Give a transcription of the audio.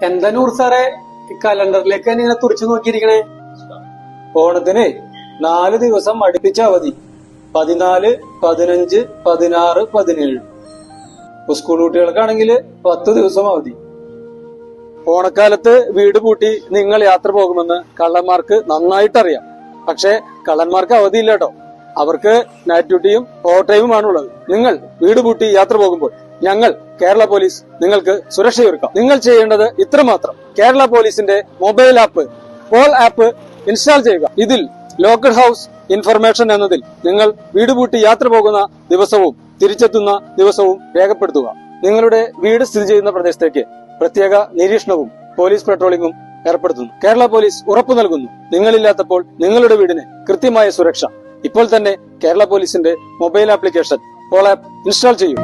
എന്താ നൂർ സാറേ കലണ്ടറിലേക്ക് തന്നെ ഇങ്ങനെ തുറച്ചു നോക്കിയിരിക്കണേ? ഓണത്തിന് 4 ദിവസം അടുപ്പിച്ച അവധി. 14, 15, 16, 17. സ്കൂൾ കുട്ടികൾക്കാണെങ്കിൽ 10 ദിവസം അവധി. ഓണക്കാലത്ത് വീട് പൂട്ടി നിങ്ങൾ യാത്ര പോകുമെന്ന് കള്ളന്മാർക്ക് നന്നായിട്ടറിയാം. പക്ഷെ കള്ളന്മാർക്ക് അവധിയില്ല കേട്ടോ. അവർക്ക് നൈറ്റ് ഡ്യൂട്ടിയും ഓവർ ടൈമുമാണുള്ളത്. നിങ്ങൾ വീട് പൂട്ടി യാത്ര പോകുമ്പോൾ ഞങ്ങൾ കേരള പോലീസ് നിങ്ങൾക്ക് സുരക്ഷയൊരുക്കാം. നിങ്ങൾ ചെയ്യേണ്ടത് ഇത്രമാത്രം: കേരള പോലീസിന്റെ mobile app Pol app install ചെയ്യുക. ഇതിൽ ലോക്ക്ഡ് ഹൌസ് ഇൻഫർമേഷൻ എന്നതിൽ നിങ്ങൾ വീട് പൂട്ടി യാത്ര പോകുന്ന ദിവസവും തിരിച്ചെത്തുന്ന ദിവസവും രേഖപ്പെടുത്തുക. നിങ്ങളുടെ വീട് സ്ഥിതി ചെയ്യുന്ന പ്രദേശത്തേക്ക് പ്രത്യേക നിരീക്ഷണവും പോലീസ് പെട്രോളിംഗും ഏർപ്പെടുത്തുന്നു. കേരള പോലീസ് ഉറപ്പു നൽകുന്നു, നിങ്ങളില്ലാത്തപ്പോൾ നിങ്ങളുടെ വീടിന് കൃത്യമായ സുരക്ഷ. ഇപ്പോൾ തന്നെ കേരള പോലീസിന്റെ mobile application Pol app install ചെയ്യൂ.